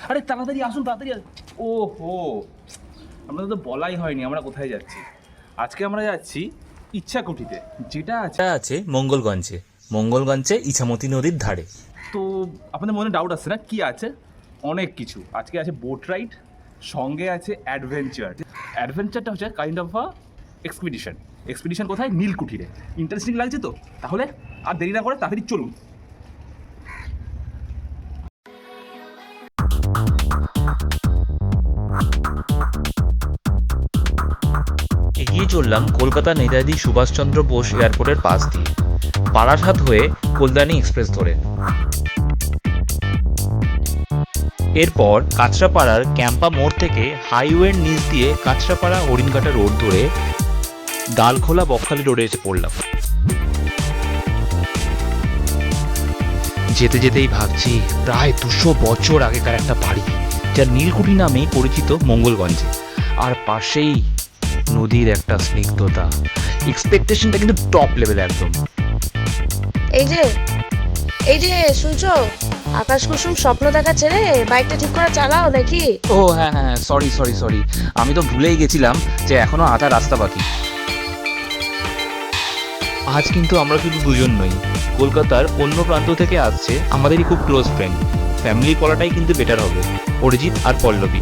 আরে তাড়াতাড়ি আসুন, তাড়াতাড়ি ওহো, আমাদের তো বলাই হয়নি আমরা কোথায় যাচ্ছি। আজকে আমরা যাচ্ছি ইচ্ছাকুঠিতে, যেটা আছে আছে মঙ্গলগঞ্জে ইছামতি নদীর ধারে। তো আপনাদের মনে ডাউট আসছে না কি আছে? অনেক কিছু। আজকে আছে বোট রাইড, সঙ্গে আছে অ্যাডভেঞ্চার। অ্যাডভেঞ্চারটা হচ্ছে kind of a expedition. Expedition কোথায়? নীলকুঠিরে। ইন্টারেস্টিং লাগছে তো? তাহলে আর দেরি না করে তাড়াতাড়ি চলুন। এগিয়ে চললাম কলকাতা নেতাজি সুভাষচন্দ্র বোস এয়ারপোর্টের পাশ দিয়ে, বারাসাত হয়ে কল্যাণী এক্সপ্রেস ধরে। এরপর কাঁচরাপাড়ার ক্যাম্পা মোড় থেকে হাইওয়ের নিচ দিয়ে কাঁচরাপাড়া হরিণঘাটা রোড ধরে ডালখোলা বকখালি রোডে এসে পড়লাম। যেতে যেতেই ভাবছি প্রায় 200 বছর আগেকার একটা বাড়ি, যা নীলকুঠি নামেই পরিচিত মঙ্গলগঞ্জে, আর পাশেই নদীর একটা স্নিগ্ধতা। এক্সপেকটেশনটা কিন্তু টপ লেভেল একদম। এই যে এই যে শুনছো, আকাশ কুসুম স্বপ্ন দেখা ছেড়ে বাইকটা ঠিক করে চালাও নাকি? ও হ্যাঁ হ্যাঁ, সরি, আমি তো ভুলেই গেছিলাম যে এখনো আধা রাস্তা বাকি। আজ কিন্তু আমরা শুধু দুজন নই, কলকাতার অন্য প্রান্ত থেকে আসছে আমাদেরই খুব ক্লোজ ফ্রেন্ড। ফ্যামিলি বলাটাই কিন্তু বেটার হবে, অরিজিৎ আর পল্লবী।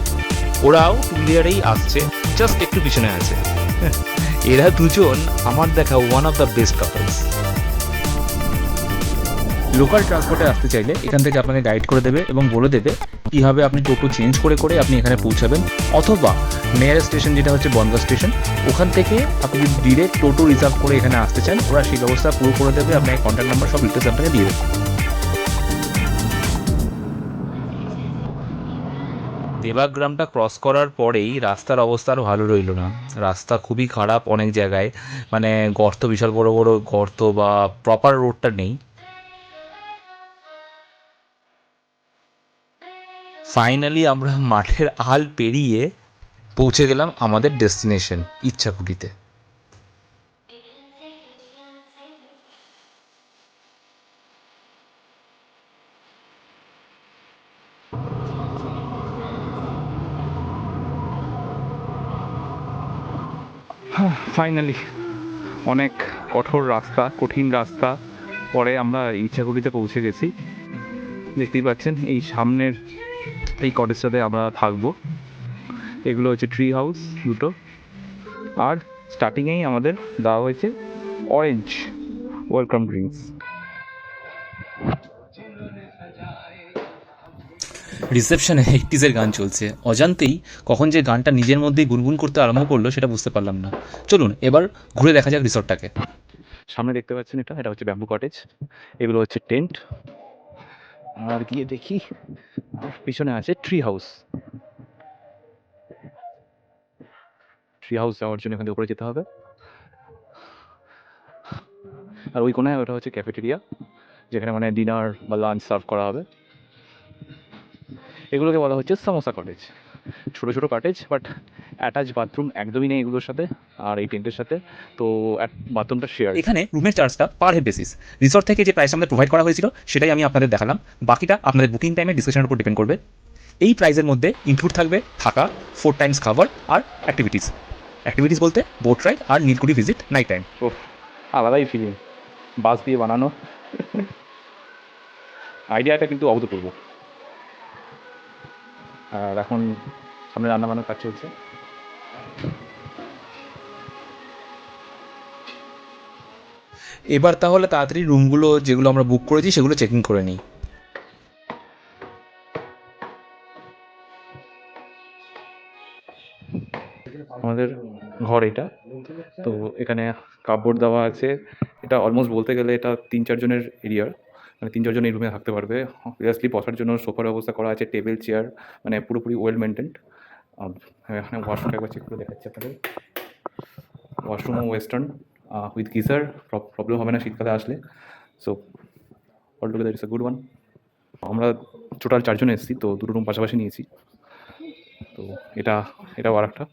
ওরাও টুলিয়ারেই আসছে, জাস্ট একটু পিছনে আছে। এরা দুজন আমার দেখা one of the best couples. Local ট্রান্সপোর্টে আসতে চাইলে এখান থেকে আপনাকে গাইড করে দেবে এবং বলে দেবে কীভাবে আপনি টোটো চেঞ্জ করে করে আপনি এখানে পৌঁছাবেন, অথবা নিয়ারেস্ট স্টেশন যেটা হচ্ছে বনগাঁ স্টেশন, ওখান থেকে আপনি যদি ডিরেক্ট টোটো রিজার্ভ করে এখানে আসতে চান, ওরা সেই ব্যবস্থা পুরো করে দেবে। আপনাকে কন্ট্যাক্ট নাম্বার সব ডিটেলস আপনাকে দিয়ে দেবে। দেবাগ্রামটা ক্রস করার পরেই রাস্তার অবস্থা আরও ভালো রইল না। রাস্তা খুবই খারাপ অনেক জায়গায়, মানে গর্ত, বিশাল বড় বড় গর্ত, বা প্রপার রোডটা নেই। ফাইনালি আমরা মাঠের আল পেরিয়ে পৌঁছে গেলাম আমাদের ডেস্টিনেশন ইচ্ছাকুঠিতে। ফাইনালি অনেক কঠোর রাস্তা, কঠিন রাস্তা পরে আমরা ইচ্ছাকুঠিতে পৌঁছে গেছি। দেখতেই পাচ্ছেন এই সামনের এই কটেজটাতে আমরা থাকবো। এগুলো হচ্ছে ট্রি হাউস দুটো, আর স্টার্টিংয়েই আমাদের দেওয়া হয়েছে অরেঞ্জ ওয়েলকাম ড্রিঙ্কস। রিসেপশনে 80s গান চলছে, অজান্তেই কখন যে গানটা নিজের মধ্যেই গুনগুন করতে আরম্ভ করলো সেটা বুঝতে পারলাম না। চলুন এবার ঘুরে দেখা যাক রিসর্টটাকে। সামনে দেখতে পাচ্ছেন এটা হচ্ছে ব্যাম্বু কটেজ, এগুলো হচ্ছে টেন্ট। আর গিয়ে দেখি পিছনে আছে ট্রি হাউস। ট্রি হাউস যাওয়ার জন্য এখান থেকে উপরে যেতে হবে। আর ওই কোনায় ওটা হচ্ছে ক্যাফেটেরিয়া, যেখানে মানে ডিনার বা লাঞ্চ সার্ভ করা হবে। এগুলোকে বলা হচ্ছে সামোসা কটেজ। ছোটো ছোটো কটেজ, বাট অ্যাটাচ বাথরুম একদমই নেই এগুলোর সাথে আর এই টেন্টের সাথে। তো বাথরুমটা শেয়ার। এখানে রুমের চার্জটা পার হেড বেসিস। রিসর্ট থেকে যে প্রাইস আমাদের প্রোভাইড করা হয়েছিল সেটাই আমি আপনাদের দেখালাম, বাকিটা আপনাদের বুকিং টাইমে ডিসকাশনের উপর ডিপেন্ড করবে। এই প্রাইসের মধ্যে ইনক্লুড থাকবে থাকা, 4 টাইমস খাবার, আর অ্যাক্টিভিটিস বলতে বোট রাইড আর নীলকুঠি ভিজিট নাইট টাইম। ও, আলাদাই ফিলিং, বাস দিয়ে বানানো। আইডিয়াটা কিন্তু অভূতপূর্ব। আর এখন সামনে রান্না বান্নার কাজ চলছে। এবার তাহলে তাড়াতাড়ি রুমগুলো যেগুলো আমরা বুক করেছি সেগুলো চেকিং করে নিই। আমাদের ঘর এটা, তো এখানে কাপবোর্ড দেওয়া আছে। এটা অলমোস্ট বলতে গেলে এটা 3-4 জনের এরিয়ার, মানে 3-4 জন এই রুমে থাকতে পারবে। অবভিয়াসলি বসার জন্য সোফার ব্যবস্থা করা আছে, টেবিল চেয়ার, মানে পুরোপুরি ওয়েল মেনটেন্ড। এখানে ওয়াশরুম একবার চেক করে দেখাচ্ছি আপনাদের। ওয়াশরুমও ওয়েস্টার্ন উইথ গিজার, প্রবলেম হবে না শীতকালে আসলে। So all together it's a good one. আমরা টোটাল 4 জন এসেছি, তো 2 রুম পাশাপাশি নিয়েছি। তো এটাও আর একটা,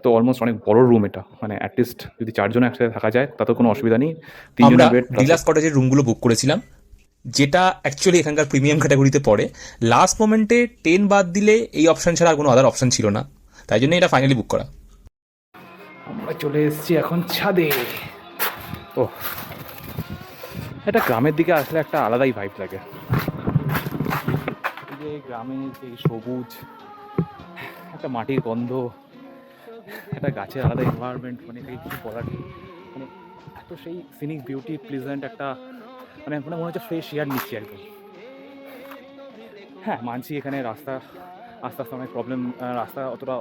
তো অলমোস্ট অনেক বড় রুম এটা, মানে অ্যাটলিস্ট যদি 4 জন একসাথে থাকা যায় তাতেও কোনো অসুবিধা নেই। 3 আমরা জনের বেড ডিলাক্স কটেজের রুমগুলো বুক করেছিলাম, যেটা অ্যাকচুয়ালি এখানকার প্রিমিয়াম ক্যাটাগরিতে পড়ে। লাস্ট মোমেন্টে 10 বাদ দিলে এই অপশান ছাড়া আর কোনো আদার অপশান ছিল না, তাই জন্য এটা ফাইনালি বুক করা। আমরা চলে এসেছি এখন ছাদে। ও, এটা গ্রামের দিকে আসলে একটা আলাদাই ভাইব লাগে। এই যে গ্রামের যে সবুজ, একটা মাটির গন্ধ, একটা গাছের আলাদা এনভায়রনমেন্ট, মানে কিছু বলার নেই। মানে এত সেই সিনিক বিউটি প্লেজেন্ট একটা, মানে মনে হচ্ছে ফ্রেশ এয়ার নিচ্ছি একদম। হ্যাঁ, মানছি এখানে রাস্তা আস্তে আস্তে অনেক প্রবলেম, রাস্তা অতটা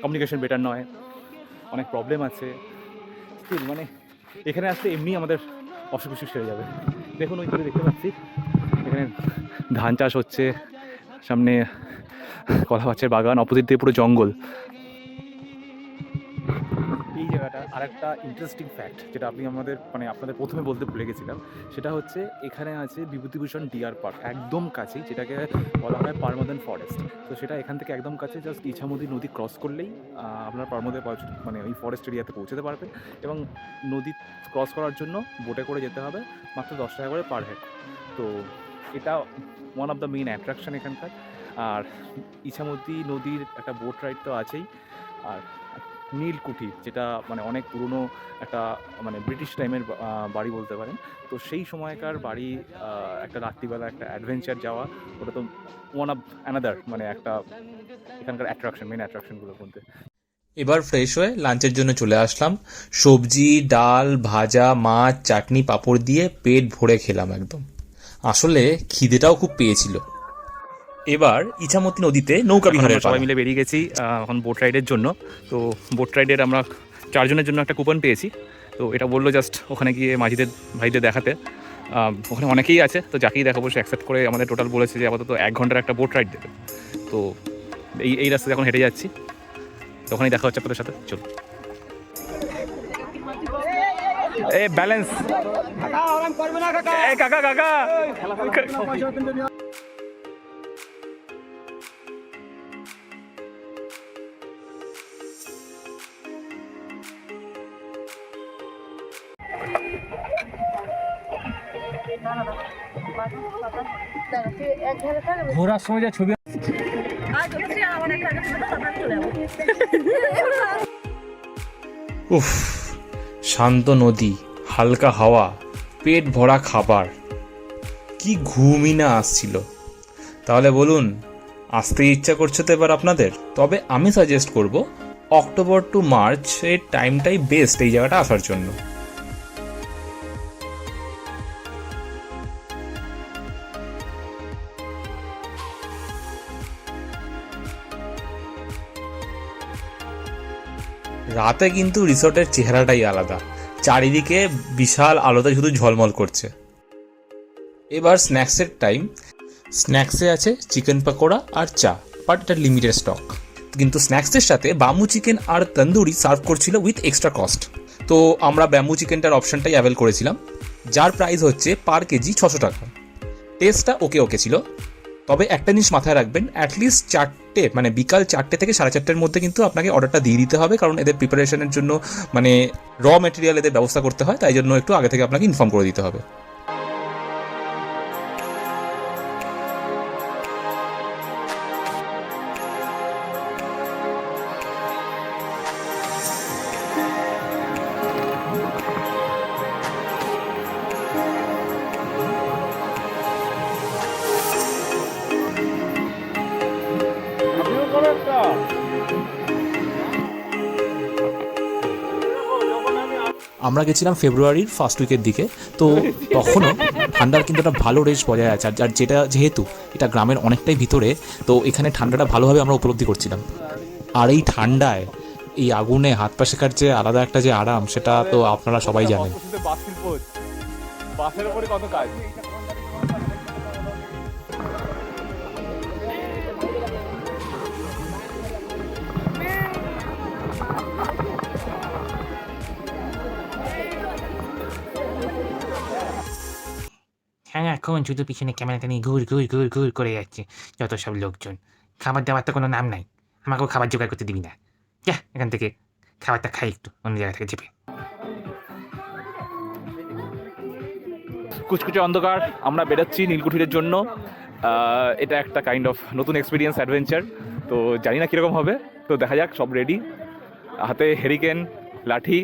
কমিউনিকেশন বেটার নয়, অনেক প্রবলেম আছে। স্টিল মানে এখানে আসলে এমনি আমাদের অসুখ বিসুখ সেরে যাবে। দেখুন ওই করে দেখতে পাচ্ছি এখানে ধান চাষ হচ্ছে, সামনে কলা গাছের বাগান, অপোজিট দিয়ে পুরো জঙ্গল। এই জায়গাটা আর একটা ইন্টারেস্টিং ফ্যাক্ট যেটা আপনাদের প্রথমে বলতে ভুলে গেছিলাম, সেটা হচ্ছে এখানে আছে বিভূতিভূষণ ডিয়ার পার্ক, একদম কাছেই, যেটাকে বলা হয় পারমানেন্ট ফরেস্ট। তো সেটা এখান থেকে একদম কাছে, জাস্ট ইছামতি নদী ক্রস করলেই আপনার পারমানেন্ট মানে ওই ফরেস্ট এরিয়াতে পৌঁছতে পারবেন। এবং নদী ক্রস করার জন্য বোটে করে যেতে হবে, মাত্র 10 টাকা করে পার হেড। তো এটা one of the main attraction এখানকার। আর ইছামতি নদীর একটা বোট রাইড তো আছেই। আর নীলকুঠি, যেটা মানে অনেক পুরনো একটা, মানে ব্রিটিশ টাইমের বাড়ি বলতে পারেন। তো সেই সময়কার বাড়ি, একটা রাত্রিবেলা একটা অ্যাডভেঞ্চার যাওয়া, ওটা তো ওয়ান অফ অ্যানাদার, মানে একটা এখানকার অ্যাট্রাকশন, মেন অ্যাট্রাকশনগুলোর মধ্যে। এবার ফ্রেশ হয়ে লাঞ্চের জন্য চলে আসলাম। সবজি, ডাল, ভাজা, মাছ, চাটনি, পাঁপড় দিয়ে পেট ভরে খেলাম একদম। আসলে খিদেটাও খুব পেয়েছিল। এবার ইছামতি নদীতে নৌকা বিহারের সবাই মিলে বেরিয়ে গেছি এখন বোট রাইডের জন্য। তো বোট রাইডের আমরা 4 জনের জন্য একটা কুপন পেয়েছি। তো এটা বললো জাস্ট ওখানে গিয়ে মাঝিদের ভাইদের দেখাতে। ওখানে অনেকেই আছে, তো যাকেই দেখাবো সে অ্যাকসেপ্ট করে আমাদের টোটাল বলেছে যে আপাতত 1 ঘন্টার একটা বোট রাইড দেবে। তো এই রাস্তায় এখন হেঁটে যাচ্ছি, তো ওখানেই দেখা হচ্ছে আপনাদের সাথে। চলো। এ ব্যালেন্স কাকা কাকা ঘোরার সময় যা ছবি উফ, শান্ত নদী, হালকা হাওয়া, পেট ভরা খাবার, কি ঘুমই না আসছিল। তাহলে বলুন, আসতে ইচ্ছা করছে তো এবার আপনাদের? তবে আমি সাজেস্ট করব অক্টোবর টু মার্চ এর টাইমটাই বেস্ট এই জায়গাটা আসার জন্য। রাতে কিন্তু রিসোর্টের চেহারাটাই আলাদা, চারিদিকে বিশাল আলোতে শুধু ঝলমল করছে। এবার স্ন্যাক্সের টাইম। স্ন্যাক্সে আছে চিকেন পকোড়া আর চা, বাট এটা লিমিটেড স্টক। কিন্তু স্ন্যাক্সের সাথে বাম্বু চিকেন আর তন্দুরি সার্ভ করছিল উইথ এক্সট্রা কস্ট। তো আমরা ব্যাম্বু চিকেনটার অপশনটাই অ্যাভেল করেছিলাম, যার প্রাইস হচ্ছে পার কেজি 600 টাকা। টেস্টটা ওকে ছিল, তবে একটা জিনিস মাথায় রাখবেন, অ্যাটলিস্ট 4টে, মানে বিকাল 4টে থেকে 4:30-এর মধ্যে কিন্তু আপনাকে অর্ডারটা দিয়ে দিতে হবে, কারণ এদের প্রিপারেশনের জন্য মানে র মেটেরিয়াল এদের ব্যবস্থা করতে হয়, তাই জন্য একটু আগে থেকে আপনাকে ইনফর্ম করে দিতে হবে। আমরা গেছিলাম ফেব্রুয়ারির ফার্স্ট উইকের দিকে, তো তখনও ঠান্ডার কিন্তু একটা ভালো রেঞ্জ বজায় আছে। আর যেটা যেহেতু এটা গ্রামের অনেকটাই ভিতরে, তো এখানে ঠান্ডাটা ভালোভাবে আমরা উপলব্ধি করছিলাম। আর এই ঠান্ডায় এই আগুনে হাত পা শেখার যে আলাদা একটা যে আরাম, সেটা তো আপনারা সবাই জানেন। বাসের উপরে কত কাজ। সারাক্ষণ শুধু পিছনে ক্যামেরাটা নিয়ে ঘুর ঘুর ঘুর ঘুর করে যাচ্ছে যত সব লোকজন। খাবার দাবার তো কোনো নাম নাই, আমাকেও খাবার জোগাড় করতে দিবি না। যা এখান থেকে, খাবারটা খাই একটু অন্য জায়গা থেকে চেপে। কুচকুচে অন্ধকার আমরা বেরোচ্ছি নীলকুঠিরের জন্য। এটা একটা কাইন্ড অফ নতুন এক্সপিরিয়েন্স, অ্যাডভেঞ্চার। তো জানি না কীরকম হবে, তো দেখা যাক। সব রেডি, হাতে হেরিকেন, লাঠি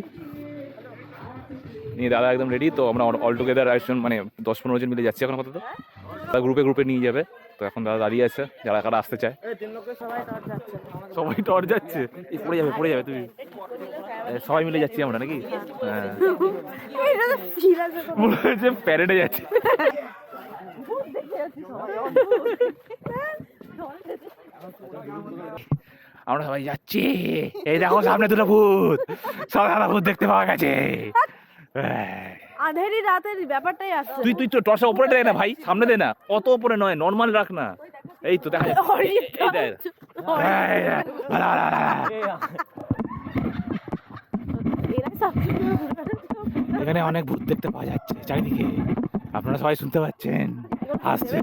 নিয়ে দাদা একদম রেডি। তো আমরা অল টুগেদার একজন মানে 10-15 জন মিলে যাচ্ছি এখন আপাতত। তারা গ্রুপে গ্রুপে নিয়ে যাবে। তো এখন দাদা দাঁড়িয়ে আছে, যারা কারা আসতে চায়। সবাই টর্চ যাচ্ছে, পড়ে যাবে তুমি। সবাই মিলে যাচ্ছি আমরা নাকি? হ্যাঁ, মনে হচ্ছে প্যারেডে যাচ্ছে। আমরা সবাই যাচ্ছি। এই দেখো সামনে দুটো ভূত, সাদা ভূত দেখতে পাওয়া গেছে। আধেরি রাতের ব্যাপারটাই আসছে। তুই তো টর্চটা উপরে দে না ভাই, সামনে দে না, অত উপরে নয়, নর্মাল রাখ না। এই তো দেখা যাচ্ছে, এই দেখ। এখানে অনেক ভূত দেখতে পাওয়া যাচ্ছে চারিদিকে, আপনারা সবাই শুনতে পাচ্ছেন, আসছে।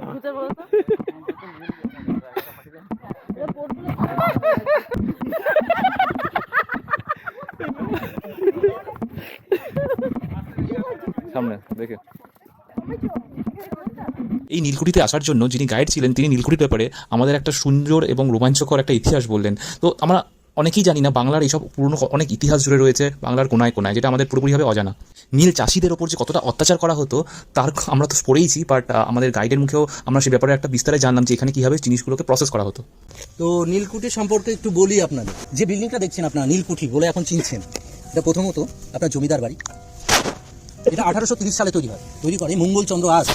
সামনে দেখে এই নীলকুঠিতে আসার জন্য যিনি গাইড ছিলেন তিনি নীলকুঠির ব্যাপারে আমাদের একটা সুন্দর এবং রোমাঞ্চকর একটা ইতিহাস বললেন। তো আমরা অনেকেই জানি না বাংলার এইসব পুরনো অনেক ইতিহাস জুড়ে রয়েছে বাংলার কোনায় কোনায়, যেটা আমাদের পুরোপুরিভাবে অজানা। নীল চাষিদের ওপর যে কতটা অত্যাচার করা হতো তার আমরা তো পড়েইছি, বাট আমাদের গাইডের মুখেও আমরা সে ব্যাপারে একটা বিস্তারে জানলাম যে এখানে কীভাবে জিনিসগুলোকে প্রসেস করা হতো। তো নীলকুঠি সম্পর্কে একটু বলি আপনাদের। যে বিল্ডিংটা দেখছেন আপনারা নীলকুঠি বলে এখন চিনছেন, এটা প্রথমত আপনার জমিদার বাড়ি। এটা 1830 সালে তৈরি করে মঙ্গলচন্দ্র আস,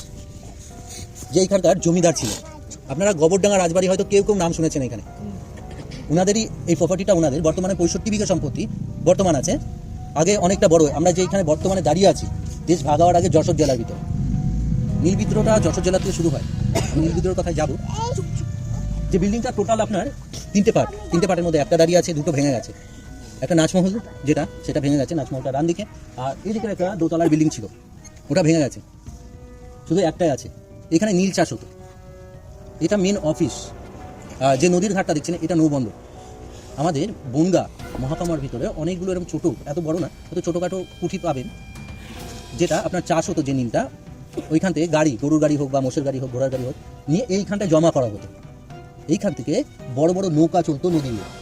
যে এখানকার জমিদার ছিল। আপনারা গোবরডাঙ্গা রাজবাড়ি হয়তো কেউ নাম শুনেছেন। এখানে ওনাদেরই এই প্রপার্টিটা, ওনাদের বর্তমানে 65 বিঘা সম্পত্তি বর্তমান আছে। আগে অনেকটা বড়। আমরা যে এখানে বর্তমানে দাঁড়িয়ে আছি, দেশ ভাগ হওয়ার আগে যশোর জেলার ভিতরে। নীল বিদ্রোহটা যশোর জেলা থেকে শুরু হয়। আমি নীল বিদ্রোহের কথায় যাবো। যে বিল্ডিংটা টোটাল আপনার 3টে পার্টের মধ্যে একটা দাঁড়িয়ে আছে, 2টো ভেঙে গেছে। একটা নাচমহল সেটা ভেঙে গেছে, নাচমহলটা ডান দিকে। আর এই দিকে একটা দোতলার বিল্ডিং ছিল, ওটা ভেঙে গেছে, শুধু একটাই আছে। এখানে নীল চাষ হতো। এটা মেন অফিস। যে নদীর ঘাটটা দেখছেন এটা নৌবন্দর। আমাদের বনগা মহাকামার ভিতরে অনেকগুলো এরকম ছোটো, এত বড় না, এত ছোটোখাটো কুঠি পাবেন, যেটা আপনার চাষ হতো। যে নীলটা ওইখান থেকে গাড়ি, গরুর গাড়ি হোক বা মোষের গাড়ি হোক, ঘোড়ার গাড়ি হোক, নিয়ে এইখানটায় জমা করা হতো। এইখান থেকে বড় বড় নৌকা চলতো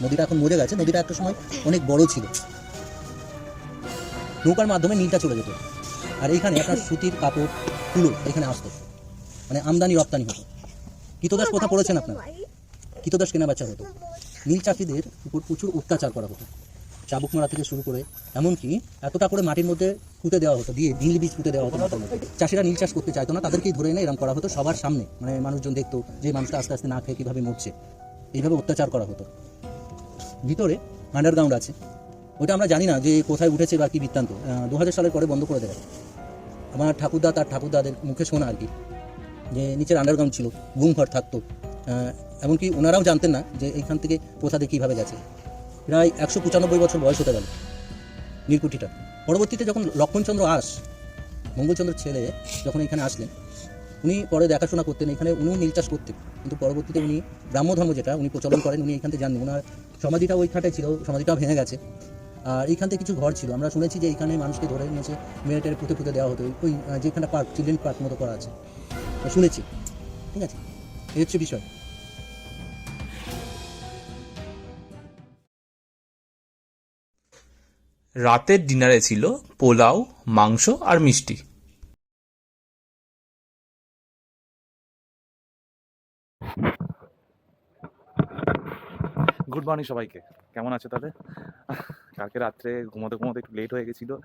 নদীটা এখন মরে গেছে। নদীটা একটা সময় অনেক বড় ছিল, নৌকার মাধ্যমে নীলটা চলে যেত। আর এইখানে আপনার সুতির কাপড় তুলো এখানে আসতো, মানে আমদানি রপ্তানি হতো। কৃতদাস প্রথা পড়েছেন আপনারা? কৃতদাস কেনা বেচা হতো। নীল চাষিদের উপর প্রচুর অত্যাচার করা হতো, চাবুক মারা থেকে শুরু করে এমনকি এতটা করে মাটির মধ্যে পুঁতে দেওয়া হতো, দিয়ে নীল বীজ পুঁতে দেওয়া হতো। চাষিরা নীল চাষ করতে চাইতো না, তাদেরকেই ধরে এনে এরকম করা হতো সবার সামনে। মানে মানুষজন দেখতো যে মানুষটা আস্তে আস্তে না খেয়ে কীভাবে মরছে, এইভাবে অত্যাচার করা হতো। ভিতরে আন্ডারগ্রাউন্ড আছে, ওটা আমরা জানি না যে কোথায় উঠেছে বা কী বৃত্তান্ত। 2000 সালের পরে বন্ধ করে দেয়। আমার ঠাকুরদা তার ঠাকুরদাদের মুখে শোনা আর কি, যে নিচের আন্ডারগ্রাউন্ড ছিল, গুমঘর থাকতো। এমনকি ওনারাও জানতেন না যে এইখান থেকে কোথা দিয়ে কীভাবে গেছে। প্রায় 195 বছর বয়স হতে গেল নীলকুঠিটা। পরবর্তীতে যখন লক্ষ্মণচন্দ্র আস, মঙ্গলচন্দ্রের ছেলে, যখন এখানে আসলেন, উনি পরে দেখাশোনা করতেন এখানে, উনিও নীল চাষ করতেন। কিন্তু পরবর্তীতে উনি ব্রাহ্ম ধর্ম যেটা উনি প্রচলন করেন, উনি এখান থেকে জাননি। ওনার সমাধিটা ওইখানটায় ছিল, সমাধিটাও ভেঙে গেছে। আর এইখান থেকে কিছু ঘর ছিল, আমরা শুনেছি যে এইখানে মানুষকে ধরে নিয়েছে, মেয়েটের পুঁতে দেওয়া হতো। ওই যেখানে পার্ক, চিলড্রেন পার্ক মতো করা আছে, শুনেছি। ঠিক আছে, এই হচ্ছে বিষয়। রাতের ডিনারে ছিল পোলাও, মাংস আর মিষ্টি। গুড মর্নিং সবাইকে, কেমন আছে তাহলে? কালকে রাত্রে ঘুমোতে একটু লেট হয়ে গেছিলো,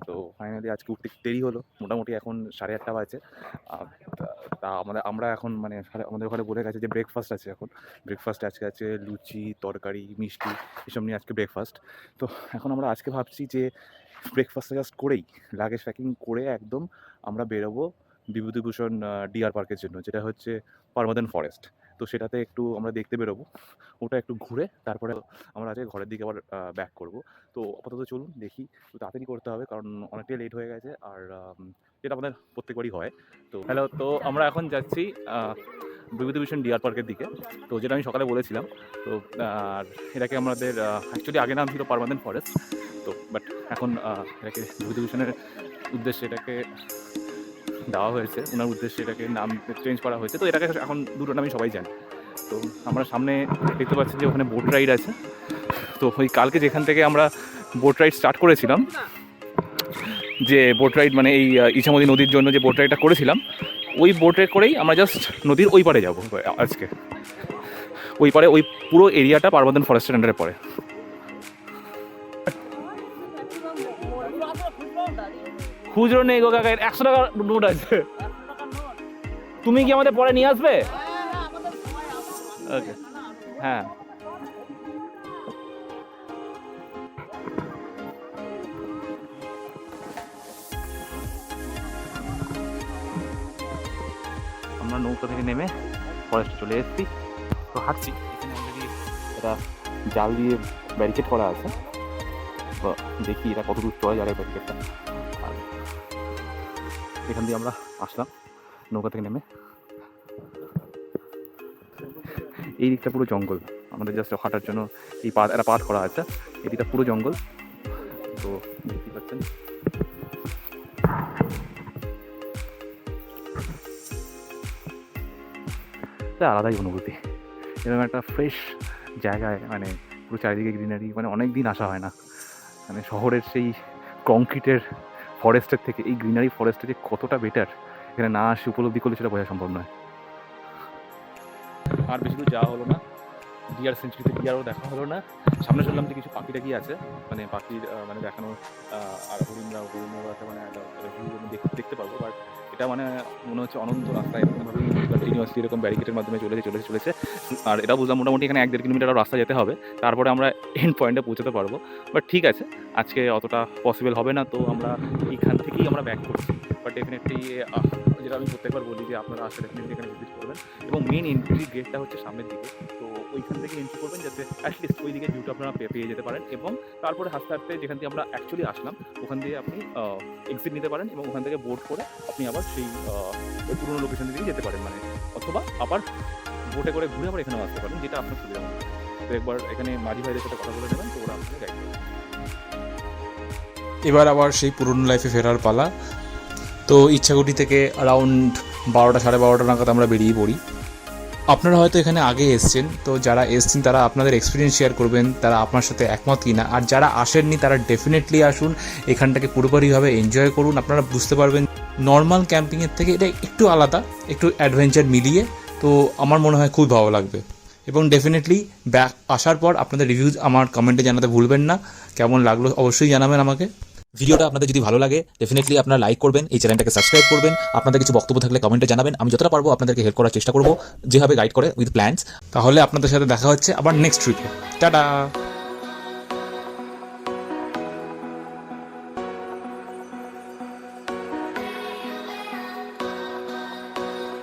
তো ফাইনালি আজকে উঠতে দেরি হলো। মোটামুটি এখন 8:30 বাজে। তা আমরা এখন মানে আমাদের ওখানে বলে গেছে যে ব্রেকফাস্ট আছে। এখন ব্রেকফাস্টে আজকে আছে লুচি, তরকারি, মিষ্টি, এসব নিয়ে আজকে ব্রেকফাস্ট। তো এখন আমরা আজকে ভাবছি যে ব্রেকফাস্টটা জাস্ট করেই লাগেজ প্যাকিং করে একদম আমরা বেরোবো বিভূতিভূষণ ডিয়ার পার্কের জন্য, যেটা হচ্ছে পারমানেন্ট ফরেস্ট। তো সেটাতে একটু আমরা দেখতে বেরোবো, ওটা একটু ঘুরে তারপরে আমরা আজকে ঘরের দিকে আবার ব্যাক করবো। তো আপাতত চলুন দেখি, একটু তাড়াতাড়ি করতে হবে কারণ অনেকটাই লেট হয়ে গেছে। আর যেটা আমাদের প্রত্যেকবারই হয়। তো হ্যালো, তো আমরা এখন যাচ্ছি বিভূতিভূষণ ডিয়ার পার্কের দিকে। তো যেটা আমি সকালে বলেছিলাম, তো আর এটাকে আমাদের অ্যাকচুয়ালি আগে নাম ছিল পারমানেন্ট ফরেস্ট। তো বাট এখন এটাকে বিভূতিভূষণের উদ্দেশ্যে এটাকে দেওয়া হয়েছে, ওনার উদ্দেশ্যে এটাকে নাম চেঞ্জ করা হয়েছে। তো এটাকে এখন দুটো নামই সবাই জানে। তো আমরা সামনে দেখতে পাচ্ছি যে ওখানে বোট রাইড আছে। তো ওই কালকে যেখান থেকে আমরা বোট রাইড স্টার্ট করেছিলাম, যে বোট রাইড মানে এই ইছামতি নদীর জন্য যে বোট রাইডটা করেছিলাম, ওই বোট রাইড করেই আমরা জাস্ট নদীর ওই পারে যাবো আজকে। ওই পারে ওই পুরো এরিয়াটা পারবতন ফরেস্টের আন্ডারে পড়ে। খুচরো নেই গো কাকা, 100 টাকা নোট আছে। তুমি কি আমাদের পরে নিয়ে আসবে? ওকে, হ্যাঁ। আমরা নৌকা থেকে নেমে ফরেস্টে চলে এসেছি। তো হাঁটছি, এখানে অলরেডি এটা জাল দিয়ে ব্যারিকেড করা আছে। তো দেখি এটা কত দূর চলে যাবে ব্যারিকেডটা। আর এখান দিয়ে আমরা আসলাম নৌকা থেকে নেমে। এই দিকটা পুরো জঙ্গল, আমাদের জাস্ট হাঁটার জন্য এই একটা পাথ করা আছে। এই দিকটা পুরো জঙ্গল। তো দেখতে পাচ্ছেন আলাদাই অনুভূতি। এরকম একটা ফ্রেশ জায়গায়, মানে পুরো চারিদিকে গ্রিনারি, মানে অনেক দিন আসা হয় না। মানে শহরের সেই কংক্রিটের ফরেস্টের থেকে এই গ্রিনারি ফরেস্টে যে কতটা বেটার, এখানে না আসে উপলব্ধি করলে সেটা বোঝা সম্ভব নয়। আর বেশি দূর যাওয়া হলো না, ডিয়ার সেঞ্চুরিতে ডিয়ারও দেখা হলো না। সামনে শুনলাম যে কিছু পাখি টাকি আছে, মানে পাখির মানে দেখানো, আর হরিণরাও আছে, মানে দেখতে পারবো। বাট এটা মানে মনে হচ্ছে অনন্ত রাস্তা এরকমভাবেই কন্টিনিউয়াসলি এরকম ব্যারিকেডের মাধ্যমে চলেছে। আর এটা বুঝলাম মোটামুটি এখানে 1-1.5 কিলোমিটার রাস্তা যেতে হবে, তারপরে আমরা এন্ড পয়েন্টে পৌঁছাতে পারবো। বাট ঠিক আছে, আজকে অতটা পসিবল হবে না, তো আমরা এইখান থেকেই আমরা ব্যাক করছি। বাট ডেফিনেটলি যেটা আমি প্রত্যেকবার বলি যে আপনারা আসলে ডেফিনেটলি এখানে ভিজিট করবেন। এবং মেন এন্ট্রি গেটটা হচ্ছে সামনের দিকে, তো ওইখান থেকে এন্ট্রি করবেন যাতে অ্যাটলিস্ট ওই দিকে ভিউটা আপনারা পেয়ে যেতে পারেন। এবং তারপরে আস্তে আস্তে যেখান থেকে আমরা অ্যাকচুয়ালি আসলাম ওখান দিয়ে আপনি এক্সিট নিতে পারেন, এবং ওখান থেকে বোট করে আপনি আবার সেই ওই পুরোনো লোকেশন দিকে যেতে পারেন, মানে অথবা আবার বোটে করে ঘুরে আবার এখানেও আসতে পারেন, যেটা আপনার সুবিধা মতো। তো একবার এখানে মাঝি ভাইদের সাথে কথা বলে নেবেন, তো ওরা আপনাকে গাইড করবে। এবার আবার সেই পুরনো লাইফে ফেরার পালা। তো ইচ্ছাকুটি থেকে অ্যারাউন্ড 12টা 12:30 নাগাদ আমরা বেরিয়ে পড়ি। আপনারা হয়তো এখানে আগে এসছেন, তো যারা এসছেন তারা আপনাদের এক্সপিরিয়েন্স শেয়ার করবেন, তারা আপনার সাথে একমত কিনা। আর যারা আসেননি তারা ডেফিনেটলি আসুন, এখানটাকে পুরোপুরিভাবে এনজয় করুন। আপনারা বুঝতে পারবেন নর্মাল ক্যাম্পিংয়ের থেকে এটা একটু আলাদা, একটু অ্যাডভেঞ্চার মিলিয়ে। তো আমার মনে হয় খুব ভালো লাগবে। এবং ডেফিনেটলি ব্যাক আসার পর আপনাদের রিভিউজ আমার কমেন্টে জানাতে ভুলবেন না। কেমন লাগলো অবশ্যই জানাবেন আমাকে। ভিডিওটা আপনাদের যদি ভালো লাগে ডেফিনেটলি আপনারা লাইক করবেন, এই চ্যানেলটাকে সাবস্ক্রাইব করবেন। আপনাদের কিছু বক্তব্য থাকলে কমেন্টে জানাবেন, আমি যতটা পারবো আপনাদেরকে হেল্প করার চেষ্টা করবো, যেভাবে গাইড করে উইথ প্ল্যানস। তাহলে আপনাদের সাথে দেখা হচ্ছে আবার নেক্সট ট্রিপে। টাটা।